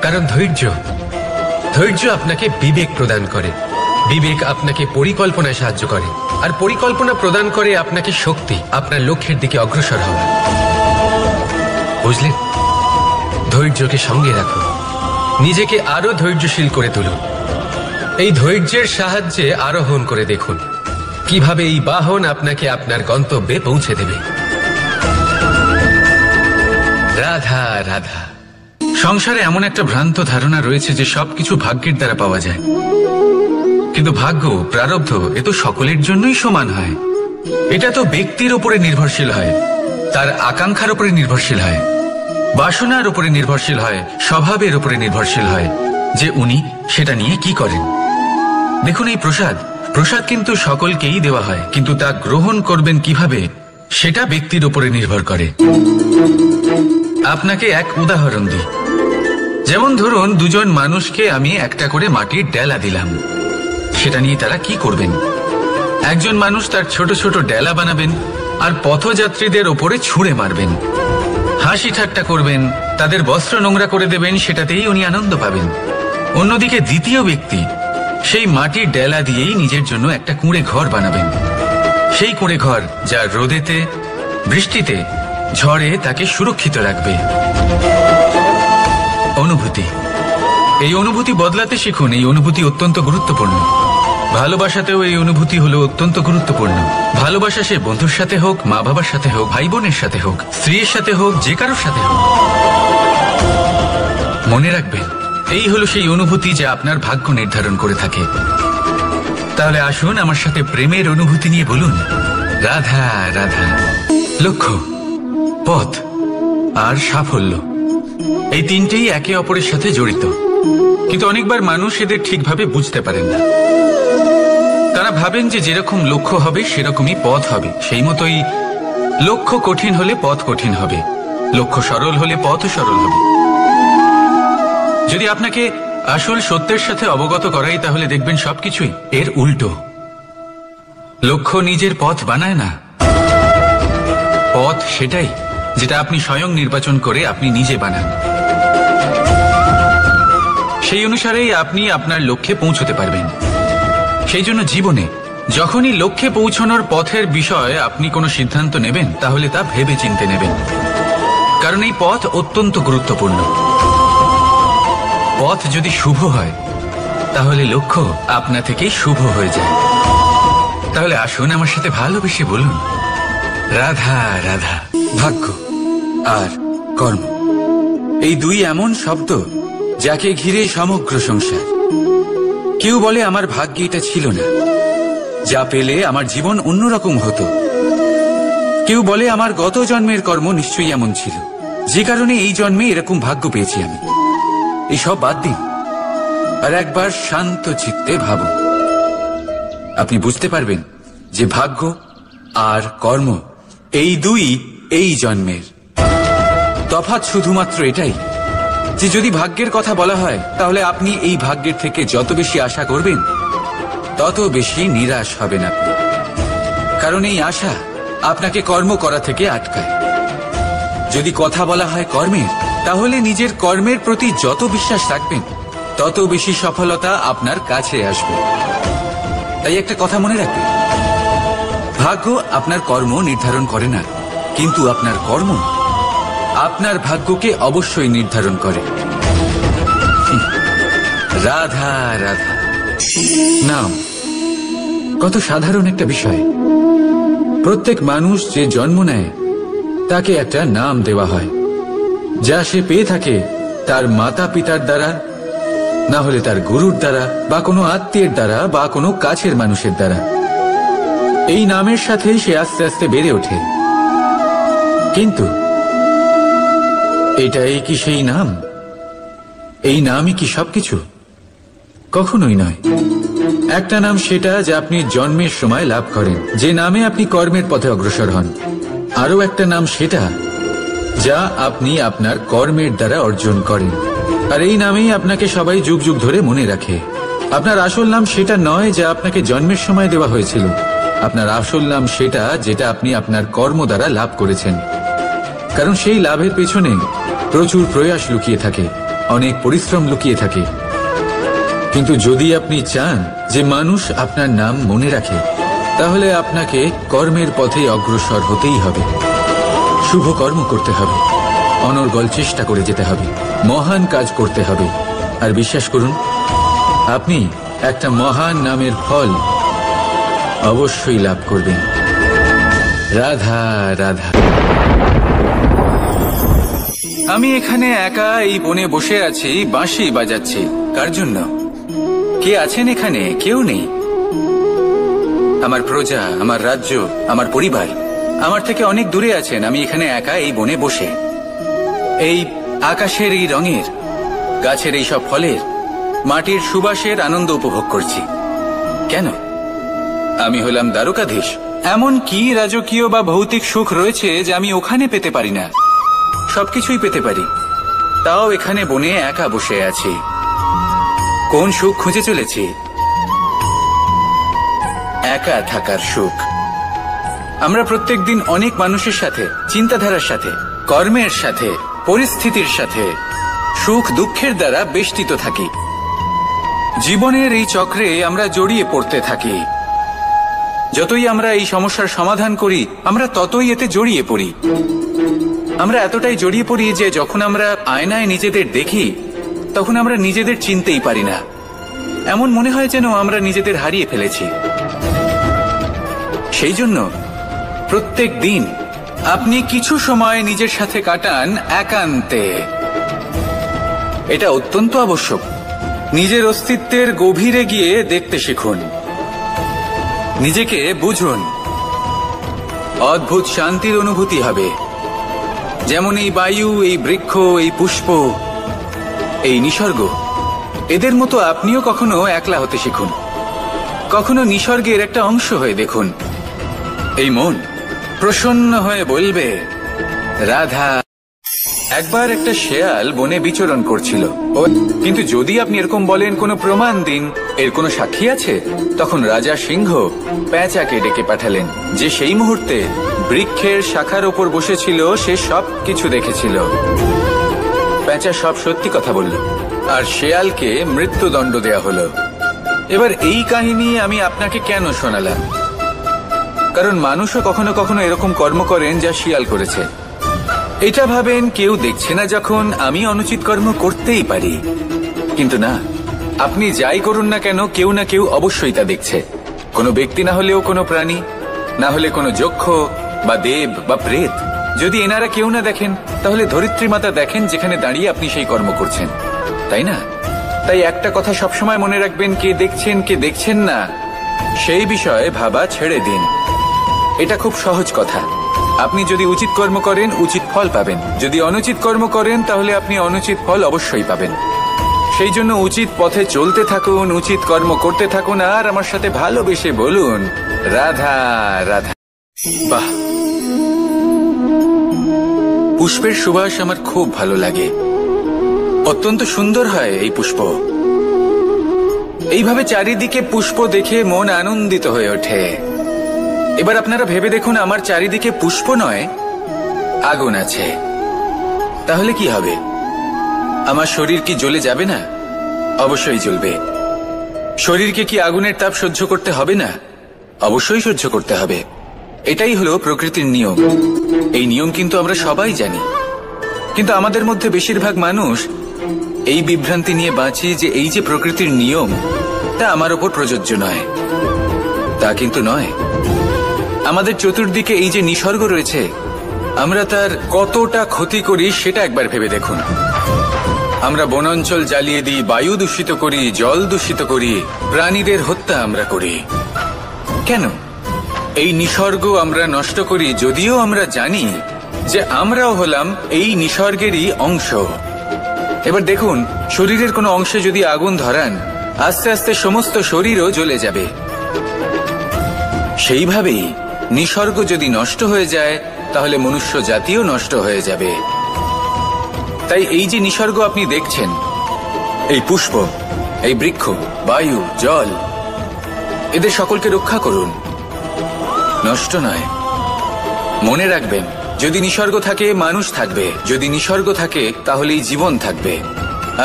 কারণ ধৈর্য আপনাকে বিবেক প্রদান করে, বিবেক আপনাকে পরিকল্পনায় সাহায্য করে, আর পরিকল্পনা প্রদান করে আপনাকে শক্তি, আপনার লক্ষ্যের দিকে অগ্রসর হওয়া। বুঝলেন? ধৈর্যকে সঙ্গে রাখুন, নিজেকে আরো ধৈর্যশীল করে তুলুন। এই ধৈর্যের সাহায্যে আরোহণ করে দেখুন কিভাবে এই বাহন আপনাকে আপনার গন্তব্যে পৌঁছে দেবে। রাধা রাধা। সংসারে এমন একটা ভ্রান্ত ধারণা রয়েছে যে সবকিছু ভাগ্যের দ্বারা পাওয়া যায়, কিন্তু ভাগ্য, প্রারব্ধ এ তো সকলের জন্যই সমান হয়। এটা তো ব্যক্তির উপরে নির্ভরশীল হয়, তার আকাঙ্ক্ষার উপরে নির্ভরশীল হয়, বাসনার উপরে নির্ভরশীল হয়, স্বভাবের উপরে নির্ভরশীল হয় যে উনি সেটা নিয়ে কি করেন। দেখুন, এই প্রসাদ কিন্তু সকলকেই দেওয়া হয়, কিন্তু তা গ্রহণ করবেন কিভাবে সেটা ব্যক্তির উপরে নির্ভর করে। আপনাকে এক উদাহরণ দিই। যেমন ধরুন, দুজন মানুষকে আমি একটা করে মাটির ডেলা দিলাম, সেটা নিয়ে তারা কি করবেন? একজন মানুষ তার ছোট ছোট ডেলা বানাবেন আর পথযাত্রীদের ওপরে ছুঁড়ে মারবেন, হাসি ঠাট্টা করবেন, তাদের বস্ত্র নোংরা করে দেবেন, সেটাতেই উনি আনন্দ পাবেন। অন্যদিকে দ্বিতীয় ব্যক্তি সেই মাটির ডেলা দিয়েই নিজের জন্য একটা কুঁড়ে ঘর বানাবেন। সেই কুঁড়ে ঘর যা রোদেতে, বৃষ্টিতে, ঝড়ে তাকে সুরক্ষিত রাখবে। অনুভূতি, এই অনুভূতি বদলাতে শিখুন। এই অনুভূতি অত্যন্ত গুরুত্বপূর্ণ। ভালোবাসাতেও এই অনুভূতি হলো অত্যন্ত গুরুত্বপূর্ণ। ভালোবাসা সে বন্ধুর সাথে হোক, মা বাবার সাথে হোক, ভাই বোনের সাথে হোক, স্ত্রীর সাথে হোক, যে কারোর সাথে হোক। মনে রাখবেন, এই হলো সেই অনুভূতি যা আপনার ভাগ্য নির্ধারণ করে থাকে। তাহলে আসুন আমার সাথে প্রেমের অনুভূতি নিয়ে বলুন, রাধা রাধা। লক্ষ্য, পথ আর সাফল্য, এই তিনটেই একে অপরের সাথে জড়িত, কিন্তু অনেকবার মানুষ এদের ঠিকভাবে বুঝতে পারেন না। তারা ভাবেন যে যেরকম লক্ষ্য হবে সেরকমই পথ হবে, সেই মতোই লক্ষ্য কঠিন হলে পথ কঠিন হবে, লক্ষ্য সরল হলে পথও সরল হবে। যদি আপনাকে আসল সত্যের সাথে অবগত করাই, তাহলে দেখবেন সবকিছুই এর উল্টো। লক্ষ্য নিজের পথ বানায় না, পথ সেটাই যেটা আপনি স্বয়ং নির্বাচন করে আপনি নিজে বানান। সেই অনুসারেই আপনি আপনার লক্ষ্যে পৌঁছতে পারবেন। সেই জন্য জীবনে যখনই লক্ষ্যে পৌঁছানোর পথের বিষয়ে আপনি কোনো সিদ্ধান্ত নেবেন, তাহলে তা ভেবে চিন্তে নেবেন, কারণ এই পথ অত্যন্ত গুরুত্বপূর্ণ। পথ যদি শুভ হয়, তাহলে লক্ষ্য আপনা থেকেই শুভ হয়ে যায়। তাহলে আসুন আমার সাথে ভালোবেসে বলুন, রাধা রাধা। ভাগ্য আর কর্ম, এই দুই এমন শব্দ যাকে ঘিরে সমগ্র সংসার। কেউ বলে আমার ভাগ্যে এটা ছিল না, যা পেলে আমার জীবন অন্যরকম হতো। কেউ বলে আমার গত জন্মের কর্ম নিশ্চয়ই এমন ছিল, যে কারণে এই জন্মে এরকম ভাগ্য পেয়েছি আমি। এসব বাদ দিন আর একবার শান্ত চিত্তে ভাবুন। আপনি বুঝতে পারবেন যে ভাগ্য আর কর্ম এই দুই এই জন্মের। তফাৎ শুধুমাত্র এটাই যে যদি ভাগ্যের কথা বলা হয়, তাহলে আপনি এই ভাগ্যের থেকে যত বেশি আশা করবেন, তত বেশি নিরাশ হবেন আপনি, কারণ এই আশা আপনাকে কর্ম করা থেকে আটকায়। যদি কথা বলা হয় কর্মের, তাহলে নিজের কর্মের প্রতি যত বিশ্বাস রাখবেন, তত বেশি সফলতা আপনার কাছে আসবে। তাই একটা কথা মনে রাখবেন, ভাগ্য আপনার কর্ম নির্ধারণ করে না, কিন্তু আপনার কর্ম আপনার ভাগ্যকে অবশ্যই নির্ধারণ করে। রাধা রাধা। নাম কত সাধারণ একটা বিষয়। প্রত্যেক মানুষ যে জন্ম নেয়, তাকে একটা নাম দেওয়া হয়, যা সে পেয়ে থাকে তার মাতা পিতার দ্বারা, না হলে তার গুরুর দ্বারা, বা কোনো আত্মীয়ের দ্বারা, বা কোনো কাছের মানুষের দ্বারা। এই নামের সাথেই সে আস্তে আস্তে বেড়ে ওঠে। কিন্তু এটাই কি সেই নাম? এই নামই কি সবকিছু? কখনোই নয়। একটা নাম সেটা যা আপনি জন্মের সময় লাভ করেন, যে নামে আপনি কর্মের পথে অগ্রসর হন। আরও একটা নাম সেটা যা আপনি আপনার কর্মের দ্বারা অর্জন করেন, আর এই নামেই আপনাকে সবাই যুগ যুগ ধরে মনে রাখে। আপনার আসল নাম সেটা নয় যা আপনাকে জন্মের সময় দেওয়া হয়েছিল। আপনার আসল নাম সেটা যেটা আপনি আপনার কর্ম দ্বারা লাভ করেছেন, কারণ সেই লাভের পেছনে প্রচুর প্রয়াস লুকিয়ে থাকে, অনেক পরিশ্রম লুকিয়ে থাকে। কিন্তু যদি আপনি চান যে মানুষ আপনার নাম মনে রাখে, তাহলে আপনাকে কর্মের পথে অগ্রসর হতেই হবে, শুভ কর্ম করতে হবে, অনর্গল চেষ্টা করে যেতে হবে, মহান কাজ করতে হবে। আর বিশ্বাস করুন, আপনি একটা মহান নামের ফল অবশ্যই লাভ করবেন। রাধা রাধা। আমি এখানে একা এই বনে বসে আছি, বাঁশি বাজাচ্ছি। কার জন্য? কে আছেন এখানে? কেউ নেই। আমার প্রজা, আমার রাজ্য, আমার পরিবার আমার থেকে অনেক দূরে আছেন। আমি এখানে একা এই বনে বসে এই আকাশের এই রঙের, গাছের এই সব ফলের, মাটির সুবাসের আনন্দ উপভোগ করছি। কেন? আমি হলাম দ্বারকাধীশ। এমন কি রাজকীয় বা ভৌতিক সুখ রয়েছে যে আমি ওখানে পেতে পারি না? সবকিছুই পেতে পারি, তাও এখানে বনে একা বসে আছি। কোন সুখ খুঁজে চলেছি? একা থাকার সুখ। আমরা প্রত্যেকদিন অনেক মানুষের সাথে, চিন্তাধারার সাথে, কর্মের সাথে, পরিস্থিতির সাথে, সুখ দুঃখের দ্বারা বেষ্টিত থাকি। জীবনের এই চক্রে আমরা জড়িয়ে পড়তে থাকি। যতই আমরা এই সমস্যার সমাধান করি, আমরা ততই এতে জড়িয়ে পড়ি। আমরা এতটাই জড়িয়ে পড়ি যে যখন আমরা আয়নায় নিজেদের দেখি, তখন আমরা নিজেদের চিনতেই পারি না। এমন মনে হয় যেন আমরা নিজেদের হারিয়ে ফেলেছি। সেই জন্য প্রত্যেক দিন আপনি কিছু সময় নিজের সাথে কাটান একান্তে। এটা অত্যন্ত আবশ্যক। নিজের অস্তিত্বের গভীরে গিয়ে দেখতে শিখুন, নিজেকে বুঝুন। অদ্ভুত শান্তির অনুভূতি হবে। যেমন এই বায়ু, এই বৃক্ষ, এই পুষ্প, এই নিসর্গ, এদের মতো আপনিও কখনো একলা হতে শিখুন। কখনো নিসর্গের একটা অংশ হয়ে দেখুন। এই মন প্রসন্ন হয়ে বলবে, রাধা। একবার একটা শেয়াল বনে বিচরণ করছিল, কিন্তু যদি আপনি এরকম বলেন কোনো প্রমাণ দিন, এর কোনো সাক্ষী আছে, তখন রাজা সিংহ পেঁচাকে ডেকে পাঠালেন, যে সেই মুহূর্তে বৃক্ষের শাখার ওপর বসেছিল। সে সব কিছু দেখেছিল। পেঁচা সব সত্যি কথা বলল, আর শেয়ালকে মৃত্যুদণ্ড দেয়া হলো। এবার এই কাহিনী আমি আপনাকে কেন শোনালাম? কারণ মানুষও কখনো কখনো এরকম কর্ম করেন যা শিয়াল করেছে। এটা ভাবেন কেউ দেখছে না, যখন আমি অনুচিত কর্ম করতেই পারি। কিন্তু না, আপনি যাই করুন না কেন, কেউ না কেউ অবশ্যই তা দেখছে। কোনো ব্যক্তি না হলেও কোনো প্রাণী, না হলে কোনো যক্ষ বা দেব বা প্রেত। যদি এনারা কেউ না দেখেন, তাহলে ধরিত্রী মাতা দেখেন, যেখানে দাঁড়িয়ে আপনি সেই কর্ম করছেন, তাই না? তাই একটা কথা সবসময় মনে রাখবেন, কে দেখছেন কে দেখছেন না সেই বিষয়ে ভাবা ছেড়ে দিন। এটা খুব সহজ কথা। আপনি যদি উচিত কর্ম করেন, উচিত ফল পাবেন। যদি অনুচিত কর্ম করেন, তাহলে আপনি অনুচিত ফল অবশ্যই পাবেন। সেই জন্য উচিত পথে চলতে থাকুন, উচিত কর্ম করতে থাকুন, আর আমার সাথে ভালোবেসে বলুন, রাধা রাধা। বাহ, পুষ্পের সুবাস আমার খুব ভালো লাগে। অত্যন্ত সুন্দর হয় এই পুষ্প। এইভাবে চারিদিকে পুষ্প দেখে মন আনন্দিত হয়ে ওঠে। এবার আপনারা ভেবে দেখুন, আমার চারিদিকে পুষ্প নয়, আগুন আছে। তাহলে কি হবে? আমার শরীর কি জ্বলে যাবে না? অবশ্যই জ্বলবে। শরীরকে কি আগুনের তাপ সহ্য করতে হবে না? অবশ্যই সহ্য করতে হবে। এটাই হলো প্রকৃতির নিয়ম। এই নিয়ম কিন্তু আমরা সবাই জানি, কিন্তু আমাদের মধ্যে বেশিরভাগ মানুষ এই বিভ্রান্তি নিয়ে বাঁচি যে এই যে প্রকৃতির নিয়ম, তা আমার ওপর প্রযোজ্য নয়। তা কিন্তু নয়। আমাদের চতুর্দিকে এই যে নিসর্গ রয়েছে, আমরা তার কতটা ক্ষতি করি সেটা একবার ভেবে দেখুন। আমরা বনাঞ্চল জ্বালিয়ে দিই, বায়ু দূষিত করি, জল দূষিত করি, প্রাণীদের হত্যা আমরা করি। কেন? এই নিসর্গ আমরা নষ্ট করি, যদিও আমরা জানি যে আমরাও হলাম এই নিসর্গেরই অংশ। এবার দেখুন, শরীরের কোনো অংশে যদি আগুন ধরান, আস্তে আস্তে সমস্ত শরীরও জ্বলে যাবে। সেইভাবেই নিসর্গ যদি নষ্ট হয়ে যায়, তাহলে মনুষ্য জাতিও নষ্ট হয়ে যাবে। তাই এই যে নিসর্গ আপনি দেখছেন, এই পুষ্প, এই বৃক্ষ, বায়ু, জল, এদের সকলকে রক্ষা করুন, নষ্ট নয়। মনে রাখবেন, যদি নিসর্গ থাকে মানুষ থাকবে, যদি নিসর্গ থাকে তাহলেই জীবন থাকবে।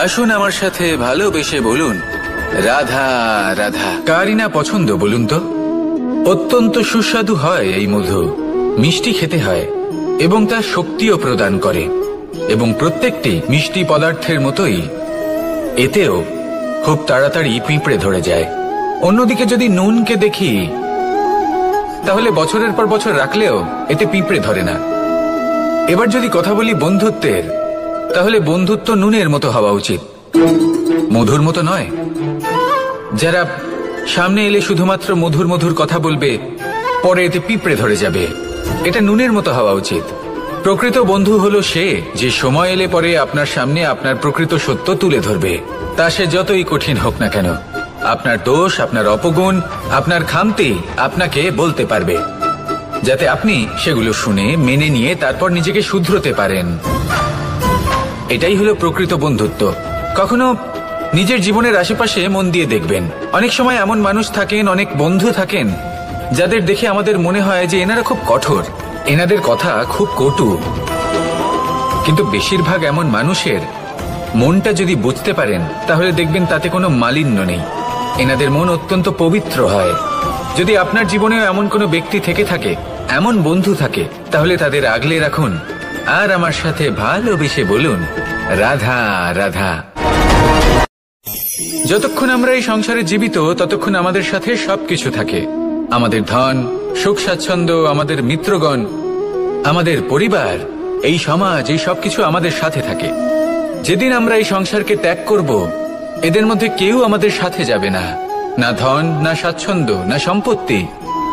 আসুন আমার সাথে ভালোবেসে বলুন, রাধা রাধা। কারই না পছন্দ বলুন তো? অত্যন্ত সুস্বাদু হয় এই মধু, মিষ্টি খেতে হয় এবং তা শক্তিও প্রদান করে, এবং প্রত্যেকটি মিষ্টি পদার্থের মতোই এতেও খুব তাড়াতাড়ি পিঁপড়ে ধরে যায়। অন্যদিকে যদি নুনকে দেখি, তাহলে বছরের পর বছর রাখলেও এতে পিঁপড়ে ধরে না। এবার যদি কথা বলি বন্ধুত্বের, তাহলে বন্ধুত্ব নুনের মতো হওয়া উচিত, মধুর মতো নয়। যারা সামনে এলে শুধুমাত্র মধুর মধুর কথা বলবে, পরে এতে পিঁপড়ে ধরে যাবে, এটা নুনের মতো হওয়া উচিত। প্রকৃত বন্ধু হলো সে যে সময় এলে পরে আপনার সামনে আপনার প্রকৃত সত্য তুলে ধরবে, তা সে যতই কঠিন হোক না কেন। আপনার দোষ, আপনার অপগুণ, আপনার খামতি আপনাকে বলতে পারবে, যাতে আপনি সেগুলো শুনে মেনে নিয়ে তারপর নিজেকে শুধরোতে পারেন। এটাই হলো প্রকৃত বন্ধুত্ব। কখনো নিজের জীবনের আশেপাশে মন দিয়ে দেখবেন, অনেক সময় এমন মানুষ থাকেন, অনেক বন্ধু থাকেন, যাদের দেখে আমাদের মনে হয় যে এনারা খুব কঠোর, এনাদের কথা খুব কটু। কিন্তু বেশিরভাগ এমন মানুষের মনটা যদি বুঝতে পারেন, তাহলে দেখবেন তাতে কোনো মালিন্য নেই, এনাদের মন অত্যন্ত পবিত্র হয়। যদি আপনার জীবনেও এমন কোনো ব্যক্তি থেকে থাকে, এমন বন্ধু থাকে, তাহলে তাদের আগলে রাখুন আর আমার সাথে ভালোবেসে বলুন, রাধা রাধা। যতক্ষণ আমরা এই সংসারে জীবিত, ততক্ষণ আমাদের সাথে সবকিছু থাকে, আমাদের ধন, সুখ স্বাচ্ছন্দ্য, আমাদের মিত্রগণ, আমাদের পরিবার, এই সমাজ, এই সবকিছু আমাদের সাথে থাকে। যেদিন আমরা এই সংসারকে ত্যাগ করব, এদের মধ্যে কেউ আমাদের সাথে যাবে না, না ধন, না স্বাচ্ছন্দ্য, না সম্পত্তি।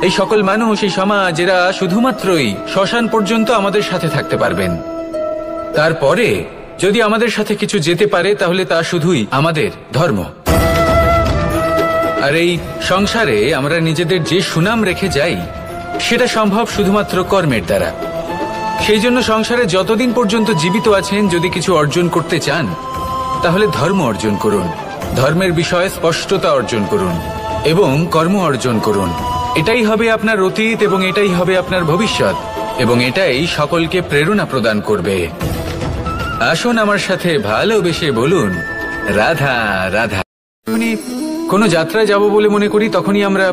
এই সকল মানুষ, এই সমাজ, এরা শুধুমাত্রই শ্মশান পর্যন্ত আমাদের সাথে থাকতে পারবেন। তারপরে যদি আমাদের সাথে কিছু যেতে পারে, তাহলে তা শুধুই আমাদের ধর্ম। আর এই সংসারে আমরা নিজেদের যে সুনাম রেখে যাই, সেটা সম্ভব শুধুমাত্র কর্মের দ্বারা। সেই জন্য সংসারে যতদিন পর্যন্ত জীবিত আছেন, যদি কিছু অর্জন করতে চান, তাহলে ধর্ম অর্জন করুন, ধর্মের বিষয়ে স্পষ্টতা অর্জন করুন এবং কর্ম অর্জন করুন। এটাই হবে আপনার অতীত এবং এটাই হবে আপনার ভবিষ্যৎ, এবং এটাই সকলকে প্রেরণা প্রদান করবে। আসুন আমার সাথে ভালোবেসে বলুন, রাধা রাধা। কোনো যাত্রায় যাব বলে মনে করি, তখনই আমরা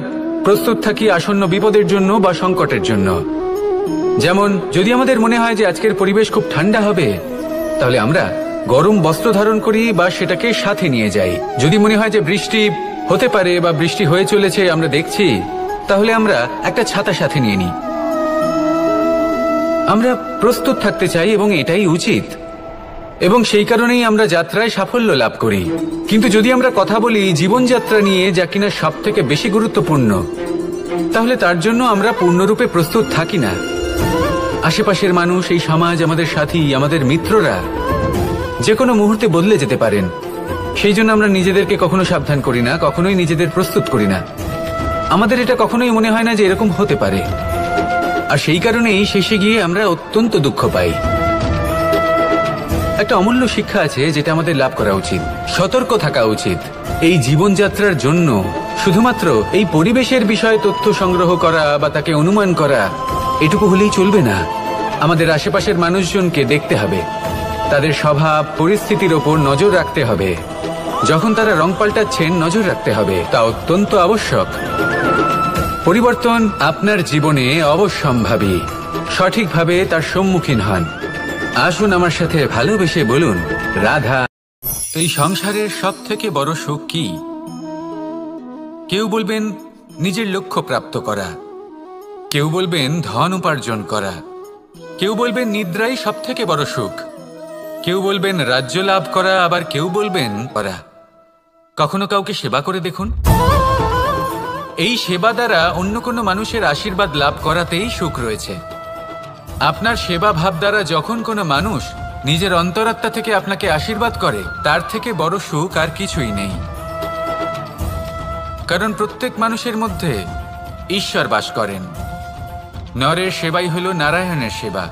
প্রস্তুত থাকি আসন্ন বিপদের জন্য বা সংকটের জন্য। যেমন যদি আমাদের মনে হয় যে আজকের পরিবেশ খুব ঠান্ডা হবে, তাহলে আমরা গরম বস্ত্র ধারণ করি বা সেটাকে সাথে নিয়ে যাই। যদি মনে হয় যে বৃষ্টি হতে পারে বা বৃষ্টি হয়ে চলেছে, আমরা দেখছি, তাহলে আমরা একটা ছাতা সাথে নিয়ে নিই। আমরা প্রস্তুত থাকতে চাই এবং এটাই উচিত, এবং সেই কারণেই আমরা যাত্রায় সাফল্য লাভ করি। কিন্তু যদি আমরা কথা বলি জীবনযাত্রা নিয়ে, যা কিনা সব থেকে বেশি গুরুত্বপূর্ণ, তাহলে তার জন্য আমরা পূর্ণরূপে প্রস্তুত থাকি না। আশেপাশের মানুষ, এই সমাজ, আমাদের সাথী, আমাদের মিত্ররা যে কোনো মুহূর্তে বদলে যেতে পারেন। সেই জন্য আমরা নিজেদেরকে কখনো সাবধান করি না, কখনোই নিজেদের প্রস্তুত করি না। আমাদের এটা কখনোই মনে হয় না যে এরকম হতে পারে, আর সেই কারণেই শেষে গিয়ে আমরা অত্যন্ত দুঃখ পাই। একটা অমূল্য শিক্ষা আছে যেটা আমাদের লাভ করা উচিত, সতর্ক থাকা উচিত। এই জীবনযাত্রার জন্য শুধুমাত্র এই পরিবেশের বিষয়ে তথ্য সংগ্রহ করা বা তাকে অনুমান করা, এটুকু হলেই চলবে না। আমাদের আশেপাশের মানুষজনকে দেখতে হবে, তাদের স্বভাব, পরিস্থিতির ওপর নজর রাখতে হবে। যখন তারা রং পাল্টাচ্ছেন, নজর রাখতে হবে, তা অত্যন্ত আবশ্যক। পরিবর্তন আপনার জীবনে অবশ্যম্ভাবী, সঠিকভাবে তার সম্মুখীন হন। আসুন আমার সাথে ভালোবেসে বলুন, রাধা। এই সংসারের সব থেকে বড় সুখ কি? কেউ বলবেন নিজের লক্ষ্য প্রাপ্ত করা, কেউ বলবেন ধন উপার্জন করা, কেউ বলবেন নিদ্রাই সব থেকে বড় সুখ, কেউ বলবেন রাজ্য লাভ করা, আবার কেউ বলবেন করা। কখনো কাউকে সেবা করে দেখুন, এই সেবা দ্বারা অন্য কোনো মানুষের আশীর্বাদ লাভ করাতেই সুখ রয়েছে। আপনার সেবা ভাব দ্বারা যখন কোনো মানুষ নিজের অন্তরাত্মা থেকে আপনাকে আশীর্বাদ করে, তার থেকে বড় সুখ আর কিছুই নেই। কারণ প্রত্যেক মানুষের মধ্যে ঈশ্বর বাস করেন। নরের সেবাই হলো নারায়ণের সেবা।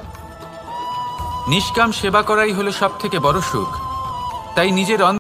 নিষ্কাম সেবা করাই হলো সব থেকে বড় সুখ। তাই নিজের